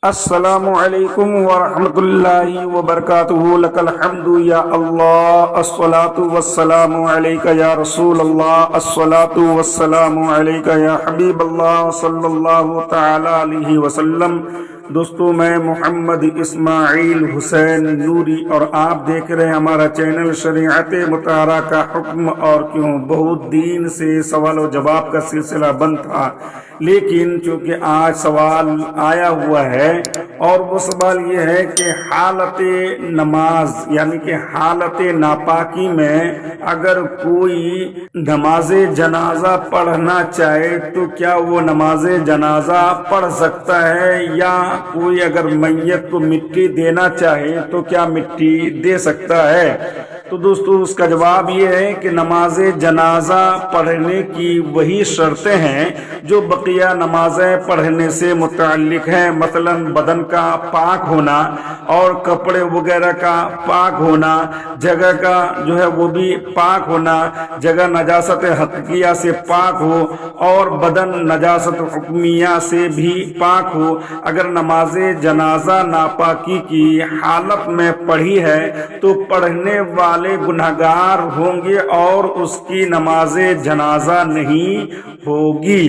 السلام علیکم ورحمۃ اللہ وبرکاتہ لک الحمد یا اللہ الصلاۃ والسلام علیک یا رسول اللہ الصلاۃ والسلام علیک یا حبیب اللہ صلی اللہ تعالی علیہ وسلم۔ دوستو، میں محمد اسماعیل حسین نوری اور آپ دیکھ رہے ہیں ہمارا چینل شریعت مطہرہ کا حکم اور کیوں۔ بہت دن سے سوال و جواب کا سلسلہ بند تھا، لیکن چونکہ آج سوال آیا ہوا ہے اور وہ سوال یہ ہے کہ حالت نماز یعنی کہ حالت ناپاکی میں اگر کوئی نماز جنازہ پڑھنا چاہے تو کیا وہ نماز جنازہ پڑھ سکتا ہے، یا کوئی اگر میت کو مٹی دینا چاہے تو کیا مٹی دے سکتا ہے؟ تو دوستو، اس کا جواب یہ ہے کہ نماز جنازہ پڑھنے کی وہی شرطیں ہیں جو بقیہ نمازیں پڑھنے سے متعلق ہیں، مثلا بدن کا پاک ہونا اور کپڑے وغیرہ کا پاک ہونا، جگہ کا جو ہے وہ بھی پاک ہونا، جگہ نجاست حقیقیہ سے پاک ہو اور بدن نجاست حکمیہ سے بھی پاک ہو۔ اگر نماز جنازہ ناپاکی کی حالت میں پڑھی ہے تو پڑھنے والے گنہگار ہوں گے اور اس کی نماز جنازہ نہیں ہوگی۔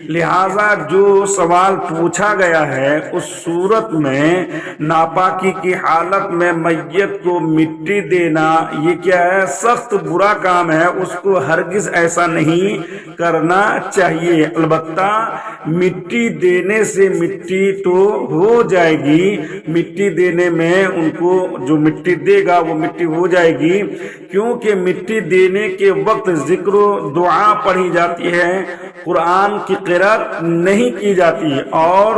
لہذا جو سوال پوچھا گیا ہے اس صورت میں ناپاکی کی حالت میں میت کو مٹی دینا یہ کیا ہے؟ سخت برا کام ہے، اس کو ہرگز ایسا نہیں کرنا چاہیے۔ البتہ مٹی دینے سے مٹی تو ہو جائے گی، مٹی دینے میں ان کو جو مٹی دے گا وہ مٹی ہو جائے گی، کیونکہ مٹی دینے کے وقت ذکر و دعا پڑھی جاتی ہے، قرآن کی قرأت نہیں کی جاتی، اور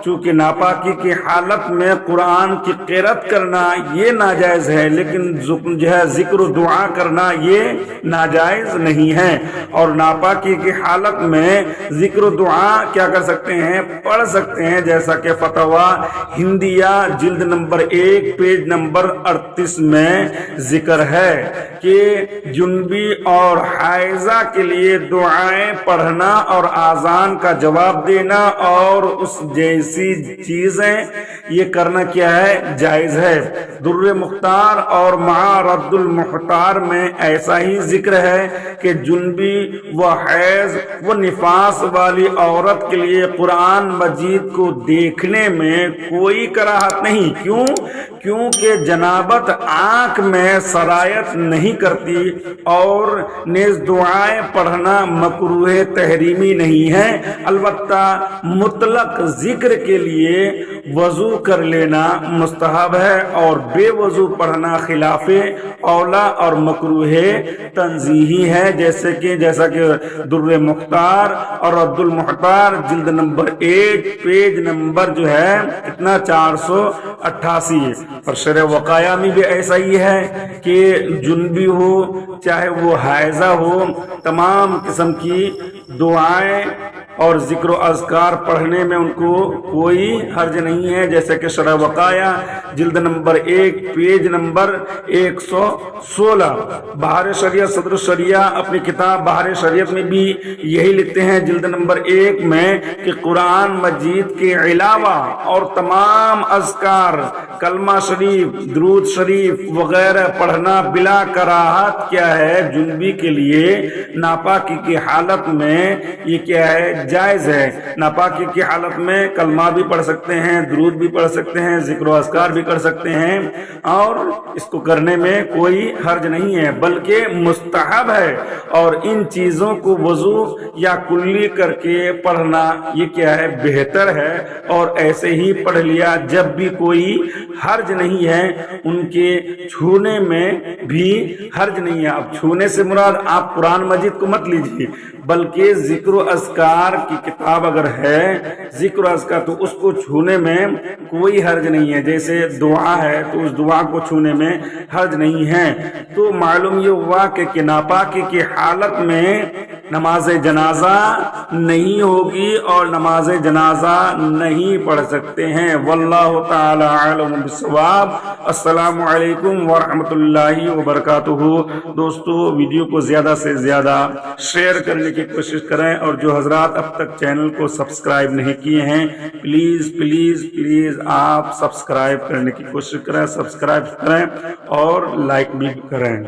چونکہ ناپاکی کی حالت میں قرآن کی قرأت کرنا یہ ناجائز ہے، لیکن جو ہے ذکر و دعا کرنا یہ ناجائز نہیں ہے۔ اور ناپاکی کی حالت میں ذکر و دعا کیا کر سکتے ہیں؟ پڑھ سکتے ہیں، جیسا کہ فتویٰ ہندیہ جلد نمبر 1 پیج نمبر 38 میں ذکر ہے کہ جنبی اور حائضہ کے لیے دعائیں پڑھنا اور آذان کا جواب دینا اور اس جیسی چیزیں یہ کرنا کیا ہے؟ جائز ہے۔ در مختار اور مع رد المختار میں ایسا ہی ذکر ہے کہ جنبی و حیض و نفاس والی عورت کے لیے قرآن مجید کو دیکھنے میں کوئی کراہت نہیں۔ کیونکہ جنابت آنکھ میں سرایت نہیں کرتی، اور نیز دعائیں پڑھنا مکروہ تحریمی نہیں ہے۔ البتہ مطلق ذکر کے لیے وضو کر لینا مستحب ہے، اور بے وضو پڑھنا خلاف اولا اور مکروہ تنزیہی ہے، جیسا کہ در مختار اور رد المختار جلد نمبر 1 پیج نمبر جو ہے اتنا 488۔ اور شرح وقایہ میں بھی ایسا ہی ہے کہ جنبی ہو چاہے وہ حائضہ ہو، تمام قسم کی دعائیں اور ذکر و اذکار پڑھنے میں ان کو کوئی حرج نہیں ہے، جیسے کہ شرح وقایہ جلد نمبر 1 پیج نمبر 116۔ بہار شریعت صدر الشریعہ اپنی کتاب بہار شریعت میں بھی یہی لکھتے ہیں جلد نمبر 1 میں کہ قرآن مجید کے علاوہ اور تمام اذکار، کلمہ شریف، درود شریف وغیرہ پڑھنا بلا کراہت کیا ہے؟ جنبی کے لیے ناپاکی کی حالت میں یہ کیا ہے؟ جائز ہے۔ ناپاکی کی حالت میں کلمہ بھی پڑھ سکتے ہیں، درود بھی پڑھ سکتے ہیں، ذکر و اذکار بھی کر سکتے ہیں، اور اس کو کرنے میں کوئی حرج نہیں ہے بلکہ مستحب ہے۔ اور ان چیزوں کو وضو یا کلی کر کے پڑھنا یہ کیا ہے؟ بہتر ہے، اور ایسے ہی پڑھ لیا جب بھی کوئی حرج نہیں ہے، ان کے چھونے میں بھی حرج نہیں ہے۔ اب چھونے سے مراد آپ قرآن مجید کو مت لیجیے، بلکہ ذکر و اذکار کی کتاب اگر ہے، ذکر و اذکار، تو اس کو چھونے میں کوئی حرج نہیں ہے۔ جیسے دعا ہے تو اس دعا کو چھونے میں حرج نہیں ہے۔ تو معلوم یہ ہوا کہ ناپاکی کی حالت میں نماز جنازہ نہیں ہوگی اور نماز جنازہ نہیں پڑھ سکتے ہیں۔ واللہ تعالی عالم بالصواب۔ السلام علیکم ورحمۃ اللہ وبرکاتہ۔ دوستو ویڈیو کو زیادہ سے زیادہ شیئر کرنے کی کوشش کریں، اور جو حضرات اب تک چینل کو سبسکرائب نہیں کیے ہیں پلیز پلیز پلیز آپ سبسکرائب کرنے کی کوشش کریں، سبسکرائب کریں اور لائک بھی کریں۔